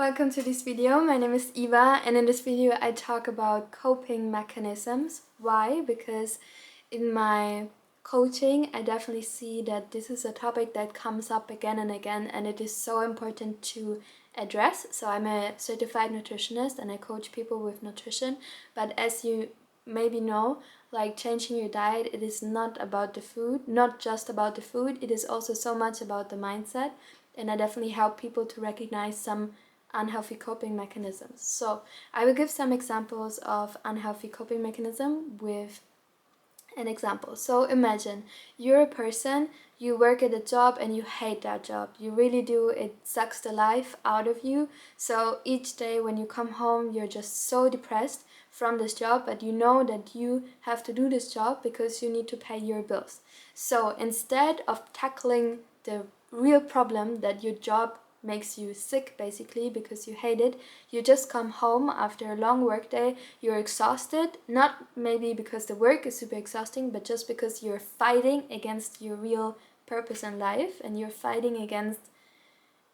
Welcome to this video. My name is Eva, and in this video I talk about coping mechanisms. Why? Because in my coaching I definitely see that this is a topic that comes up again and again, and it is so important to address. So I'm a certified nutritionist and I coach people with nutrition, but as you maybe know, like changing your diet, it is not about the food, not just about the food, it is also so much about the mindset. And I definitely help people to recognize some unhealthy coping mechanisms. So I will give some examples of unhealthy coping mechanism with an example. So imagine you're a person, you work at a job and you hate that job. You really do. It sucks the life out of you. So each day when you come home, you're just so depressed from this job, but you know that you have to do this job because you need to pay your bills. So instead of tackling the real problem that your job makes you sick basically because you hate it, you just come home after a long work day, you're exhausted, not maybe because the work is super exhausting, but just because you're fighting against your real purpose in life and you're fighting against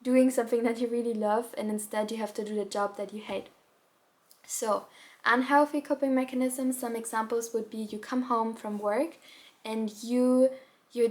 doing something that you really love, and instead you have to do the job that you hate. So unhealthy coping mechanisms, some examples would be you come home from work and you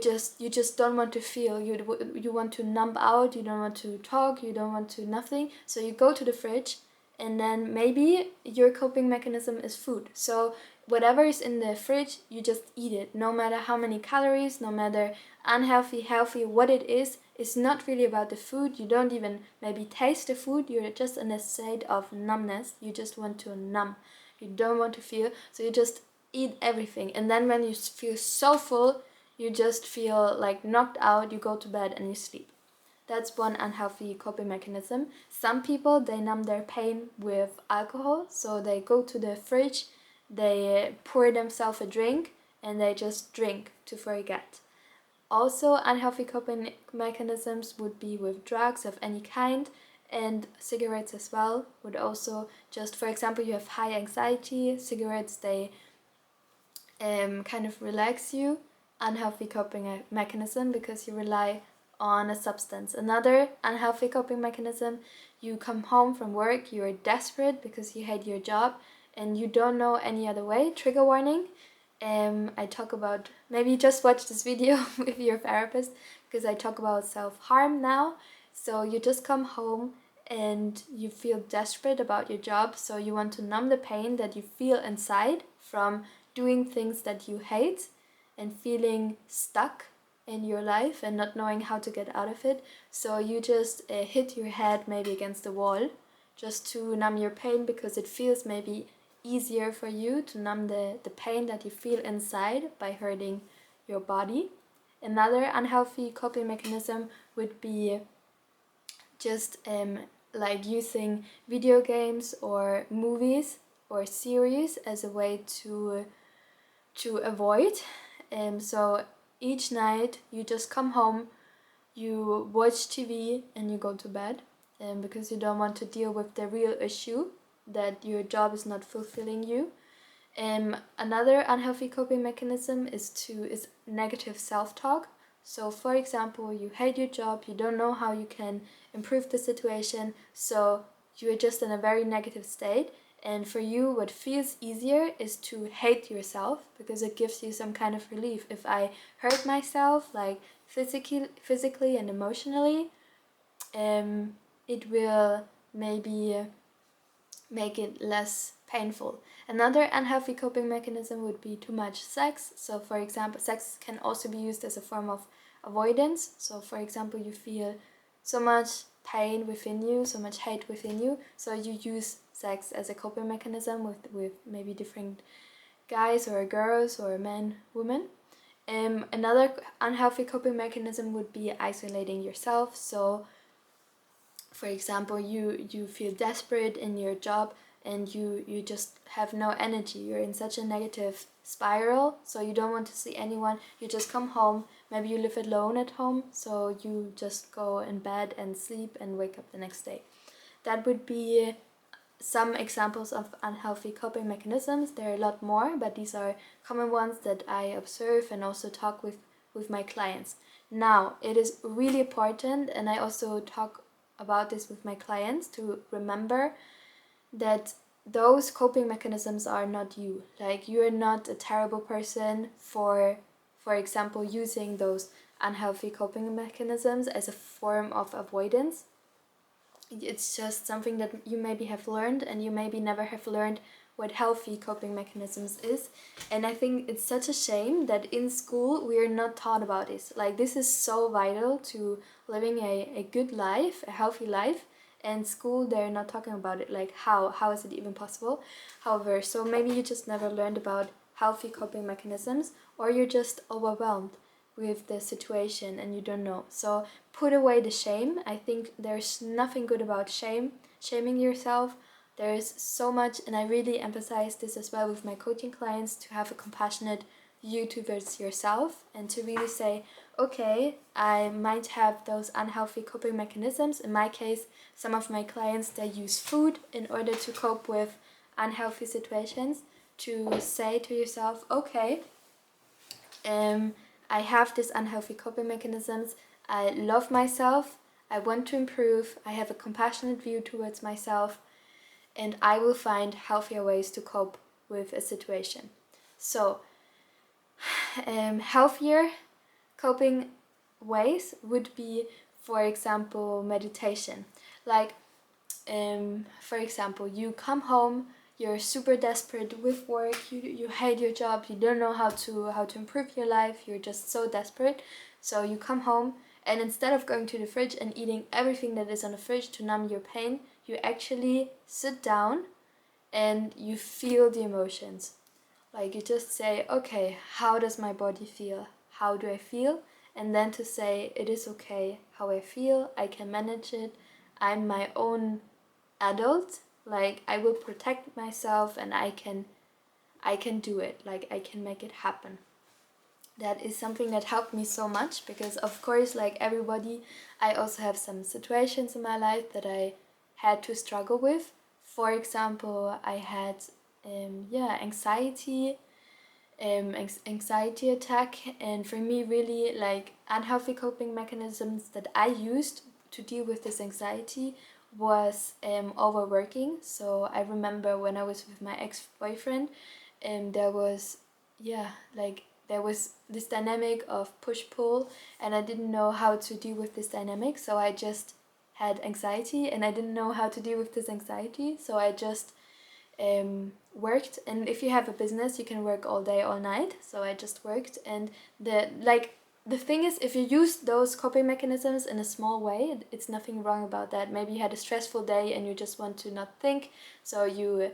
just don't want to feel, you want to numb out, you don't want to talk, you don't want to nothing, so you go to the fridge, and then maybe your coping mechanism is food. So whatever is in the fridge, you just eat it, no matter how many calories, no matter unhealthy, healthy, what it is. It's not really about the food. You don't even maybe taste the food. You're just in a state of numbness. You just want to numb. You don't want to feel, so you just eat everything. And then when you feel so full, you just feel like knocked out, you go to bed and you sleep. That's one unhealthy coping mechanism. Some people, they numb their pain with alcohol, so they go to the fridge, they pour themselves a drink, and they just drink to forget. Also, unhealthy coping mechanisms would be with drugs of any kind, and cigarettes as well would also just, for example, you have high anxiety, cigarettes, they kind of relax you. Unhealthy coping mechanism because you rely on a substance. Another unhealthy coping mechanism, you come home from work, you're desperate because you hate your job and you don't know any other way. Trigger warning. I talk about, maybe just watch this video with your therapist, because I talk about self-harm now. So you just come home and you feel desperate about your job, so you want to numb the pain that you feel inside from doing things that you hate and feeling stuck in your life and not knowing how to get out of it. So you just hit your head maybe against the wall just to numb your pain, because it feels maybe easier for you to numb the pain that you feel inside by hurting your body. Another unhealthy coping mechanism would be just like using video games or movies or series as a way to avoid. So each night you just come home, you watch TV and you go to bed, because you don't want to deal with the real issue that your job is not fulfilling you. Another unhealthy coping mechanism is negative self-talk. So for example, you hate your job, you don't know how you can improve the situation, so you're just in a very negative state. And for you, what feels easier is to hate yourself, because it gives you some kind of relief. If I hurt myself, like physically and emotionally, it will maybe make it less painful. Another unhealthy coping mechanism would be too much sex. So for example, sex can also be used as a form of avoidance. So for example, you feel so much pain within you, so much hate within you, so you use sex as a coping mechanism with maybe different guys or girls or men, women. Another unhealthy coping mechanism would be isolating yourself. So for example, you feel desperate in your job and you just have no energy. You're in such a negative spiral, so you don't want to see anyone. You just come home, maybe you live alone at home, so you just go in bed and sleep and wake up the next day. That would be some examples of unhealthy coping mechanisms. There are a lot more, but these are common ones that I observe and also talk with my clients. Now, it is really important, and I also talk about this with my clients, to remember that those coping mechanisms are not you. Like, you're not a terrible person for example, using those unhealthy coping mechanisms as a form of avoidance. It's just something that you maybe have learned, and you maybe never have learned what healthy coping mechanisms is. And I think it's such a shame that in school we are not taught about this. Like, this is so vital to living a good life, a healthy life, and school they're not talking about it. Like, how is it even possible? However, so maybe you just never learned about healthy coping mechanisms, or you're just overwhelmed with the situation and you don't know. So put away the shame. I think there's nothing good about shaming yourself. There is so much, and I really emphasize this as well with my coaching clients, to have a compassionate view towards yourself and to really say, okay, I might have those unhealthy coping mechanisms. In my case, some of my clients, they use food in order to cope with unhealthy situations. To say to yourself, okay, I have these unhealthy coping mechanisms, I love myself, I want to improve, I have a compassionate view towards myself, and I will find healthier ways to cope with a situation. So, healthier coping ways would be, for example, meditation. Like, for example, you come home, you're super desperate with work, you hate your job, you don't know how to improve your life, you're just so desperate. So you come home, and instead of going to the fridge and eating everything that is on the fridge to numb your pain, you actually sit down and you feel the emotions. Like, you just say, okay, how does my body feel? How do I feel? And then to say, it is okay how I feel, I can manage it, I'm my own adult, like, I will protect myself, and I can do it, like, I can make it happen. That is something that helped me so much, because of course, like everybody, I also have some situations in my life that I had to struggle with. For example, I had anxiety, anxiety attack, and for me, really, like, unhealthy coping mechanisms that I used to deal with this anxiety was overworking. So I remember when I was with my ex-boyfriend, there was there was this dynamic of push-pull, and I didn't know how to deal with this dynamic, so I just had anxiety, and I didn't know how to deal with this anxiety, so I just worked. And if you have a business, you can work all day, all night, so I just worked. And the thing is, if you use those coping mechanisms in a small way, it's nothing wrong about that. Maybe you had a stressful day and you just want to not think, so you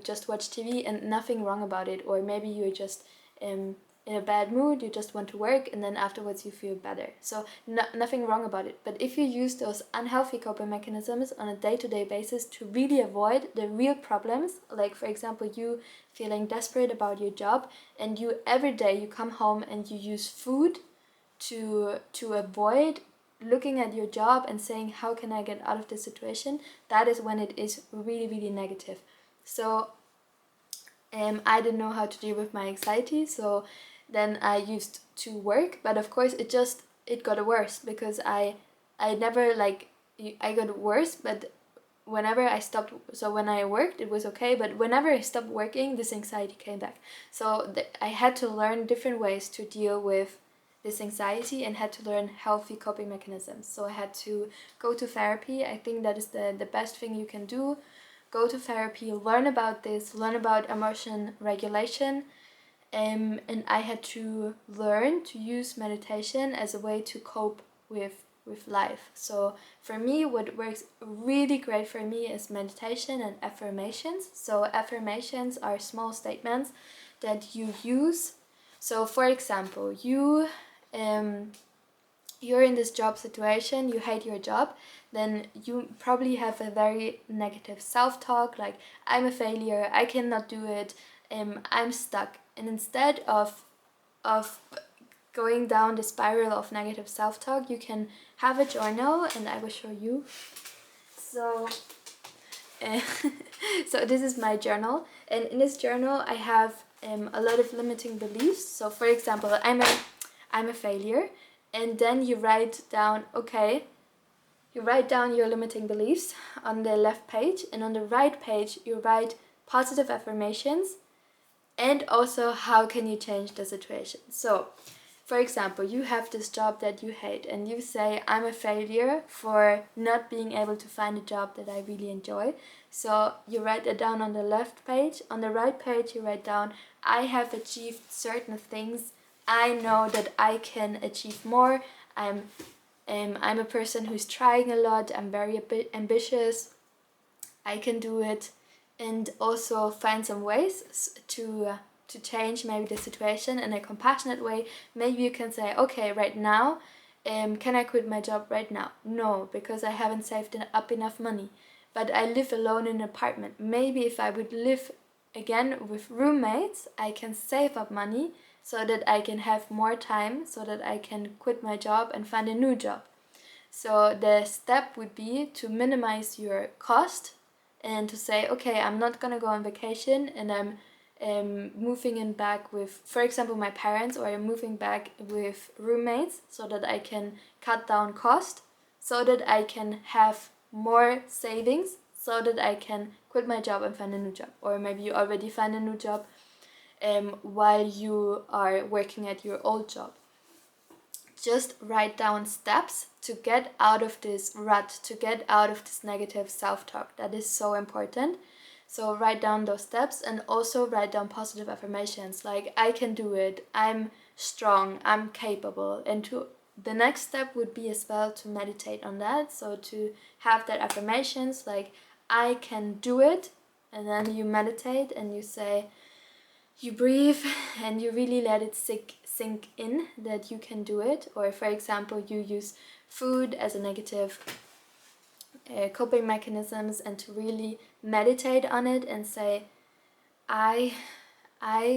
just watch TV, and nothing wrong about it. Or maybe you're just in a bad mood, you just want to work, and then afterwards you feel better. So nothing wrong about it. But if you use those unhealthy coping mechanisms on a day-to-day basis to really avoid the real problems, like for example, you feeling desperate about your job, and you every day you come home and you use food to avoid looking at your job and saying, how can I get out of this situation, that is when it is really, really negative. So I didn't know how to deal with my anxiety, so then I used to work, but of course it got worse, because I never, like, I got worse, but whenever I stopped, so when I worked it was okay, but whenever I stopped working, this anxiety came back. So I had to learn different ways to deal with this anxiety, and had to learn healthy coping mechanisms. So I had to go to therapy. I think that is the best thing you can do. Go to therapy, learn about this, learn about emotion regulation, and I had to learn to use meditation as a way to cope with life. So for me, what works really great for me is meditation and affirmations. So affirmations are small statements that you use. So for example, you're in this job situation, you hate your job, then you probably have a very negative self-talk, like, I'm a failure, I cannot do it, I'm stuck. And instead of going down the spiral of negative self-talk, you can have a journal, and I will show you. So so this is my journal, and in this journal I have a lot of limiting beliefs. So for example, I'm a failure, and then you write down, okay, you write down your limiting beliefs on the left page, and on the right page you write positive affirmations and also how can you change the situation. So for example, you have this job that you hate and you say, I'm a failure for not being able to find a job that I really enjoy. So you write that down on the left page. On the right page you write down, I have achieved certain things. I know that I can achieve more. I'm a person who's trying a lot. I'm very ambitious. I can do it. And also find some ways to change maybe the situation in a compassionate way. Maybe you can say, okay, right now, can I quit my job right now? No, because I haven't saved up enough money. But I live alone in an apartment. Maybe if I would live again with roommates, I can save up money so that I can have more time, so that I can quit my job and find a new job. So the step would be to minimize your cost and to say, okay, I'm not gonna go on vacation and I'm moving in back with, for example, my parents, or I'm moving back with roommates so that I can cut down cost, so that I can have more savings, so that I can quit my job and find a new job. Or maybe you already find a new job while you are working at your old job. Just write down steps to get out of this rut, to get out of this negative self-talk. That is so important. So write down those steps and also write down positive affirmations like, I can do it, I'm strong, I'm capable. And the next step would be as well to meditate on that. So to have that affirmations like, I can do it, and then you meditate and you say, you breathe and you really let it sink in that you can do it. Or for example, you use food as a negative coping mechanisms, and to really meditate on it and say, I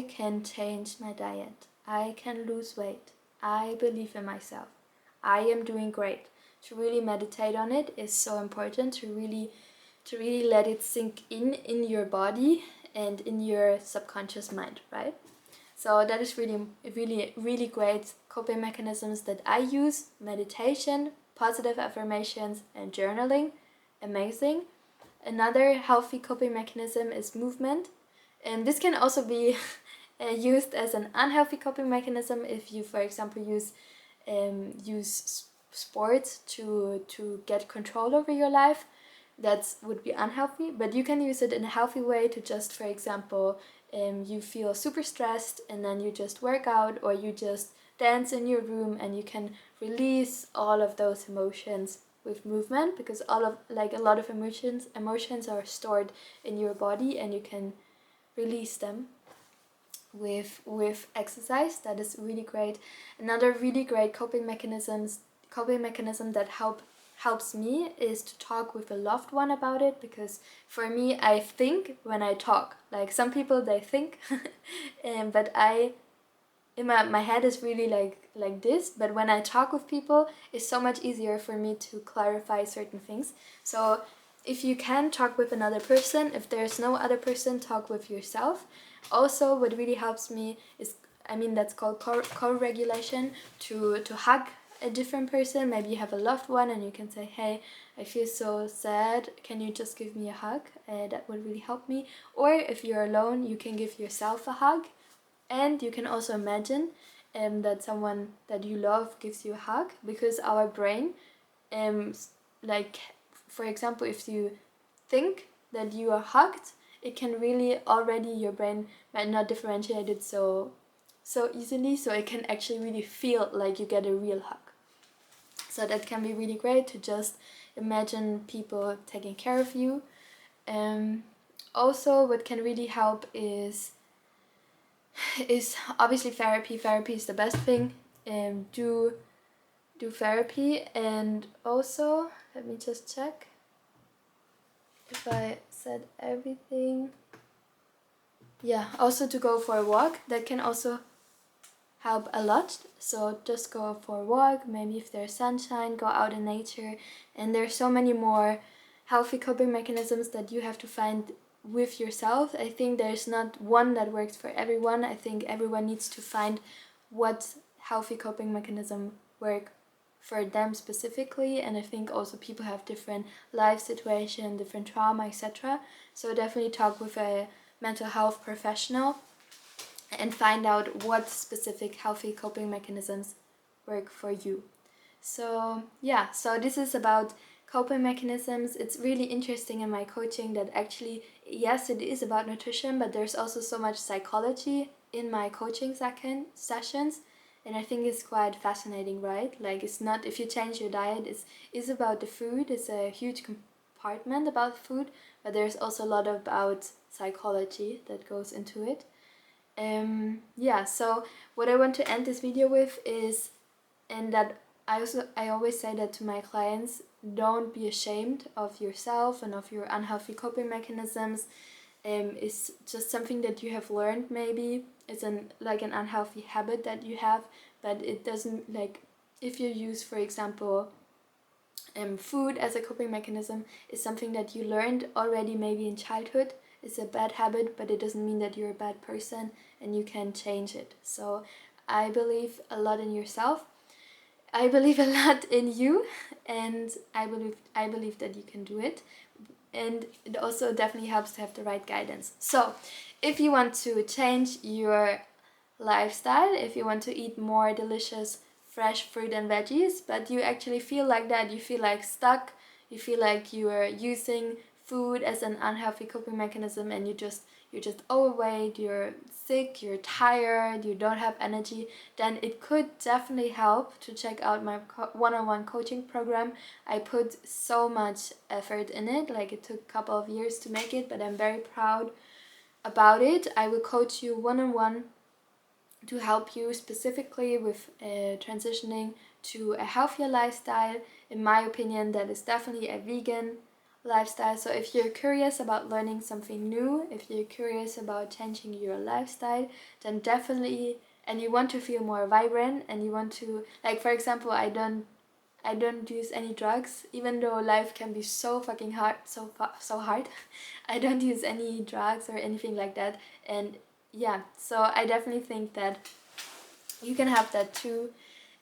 can change my diet, I can lose weight, I believe in myself, I am doing great. To really meditate on it is so important, to really let it sink in your body and in your subconscious mind, right? So that is really great coping mechanisms that I use: meditation, positive affirmations, and journaling. Amazing. Another healthy coping mechanism is movement, and this can also be used as an unhealthy coping mechanism if you, for example, use sports to get control over your life. That would be unhealthy, but you can use it in a healthy way to just, for example, you feel super stressed and then you just work out, or you just dance in your room, and you can release all of those emotions with movement, because a lot of emotions are stored in your body, and you can release them with exercise. That is really great. Another really great coping mechanism that helps me is to talk with a loved one about it, because for me, I think when I talk. Like some people, they think but in my head is really like this, but when I talk with people, it's so much easier for me to clarify certain things. So if you can talk with another person, if there's no other person, talk with yourself. Also, what really helps me is, that's called co-regulation, to hug a different person. Maybe you have a loved one and you can say, hey, I feel so sad, can you just give me a hug? That would really help me. Or if you're alone, you can give yourself a hug. And you can also imagine that someone that you love gives you a hug, because our brain, for example, if you think that you are hugged, it can really already, your brain might not differentiate it so easily, so it can actually really feel like you get a real hug. So that can be really great, to just imagine people taking care of you. Also, what can really help is obviously therapy. Therapy is the best thing. Do therapy, and also, let me just check if I said everything. Yeah, also to go for a walk. That can also help a lot. So just go for a walk, maybe if there's sunshine, go out in nature. And there's so many more healthy coping mechanisms that you have to find with yourself. I think there's not one that works for everyone. I think everyone needs to find what healthy coping mechanism work for them specifically, and I think also people have different life situation, different trauma, etc. So definitely talk with a mental health professional and find out what specific healthy coping mechanisms work for you. So yeah, so this is about coping mechanisms. It's really interesting in my coaching that actually, yes, it is about nutrition, but there's also so much psychology in my coaching sessions, and I think it's quite fascinating, right? Like, it's not, if you change your diet, it's about the food. It's a huge compartment about food, but there's also a lot about psychology that goes into it. Yeah, so what I want to end this video with is, and that I always say that to my clients, don't be ashamed of yourself and of your unhealthy coping mechanisms. It's just something that you have learned, maybe it's like an unhealthy habit that you have, but it doesn't, like, if you use, for example, food as a coping mechanism, is something that you learned already maybe in childhood. It's a bad habit, but it doesn't mean that you're a bad person and you can change it. So I believe a lot in yourself. I believe a lot in you, and I believe that you can do it. And it also definitely helps to have the right guidance. So if you want to change your lifestyle, if you want to eat more delicious fresh fruit and veggies, but you actually feel like that, you feel like stuck, you feel like you are using food as an unhealthy coping mechanism, and you're just overweight, you're sick, you're tired, you don't have energy, then it could definitely help to check out my one-on-one coaching program. I put so much effort in it, like it took a couple of years to make it, but I'm very proud about it. I will coach you one-on-one to help you specifically with transitioning to a healthier lifestyle. In my opinion, that is definitely a vegan lifestyle. So if you're curious about learning something new, if you're curious about changing your lifestyle, then definitely, and you want to feel more vibrant, and you want to, like, for example, I don't use any drugs, even though life can be so fucking hard, so hard. I don't use any drugs or anything like that, and yeah, so I definitely think that you can have that too.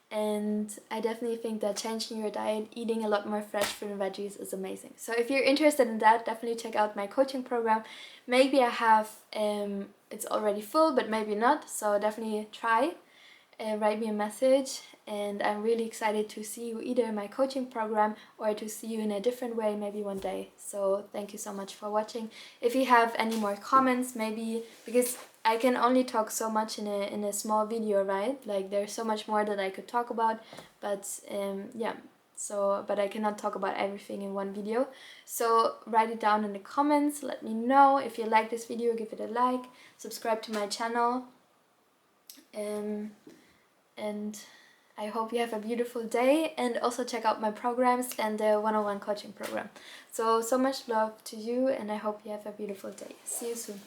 And I definitely think that changing your diet, eating a lot more fresh fruit and veggies is amazing. So if you're interested in that, definitely check out my coaching program. Maybe I have, it's already full, but maybe not. So definitely try, write me a message. And I'm really excited to see you either in my coaching program or to see you in a different way maybe one day. So thank you so much for watching. If you have any more comments, maybe, because I can only talk so much in a small video, right? Like, there's so much more that I could talk about, but yeah, so, but I cannot talk about everything in one video. So write it down in the comments, let me know. If you like this video, give it a like, subscribe to my channel, and I hope you have a beautiful day, and also check out my programs and the one-on-one coaching program. So much love to you, and I hope you have a beautiful day. See you soon.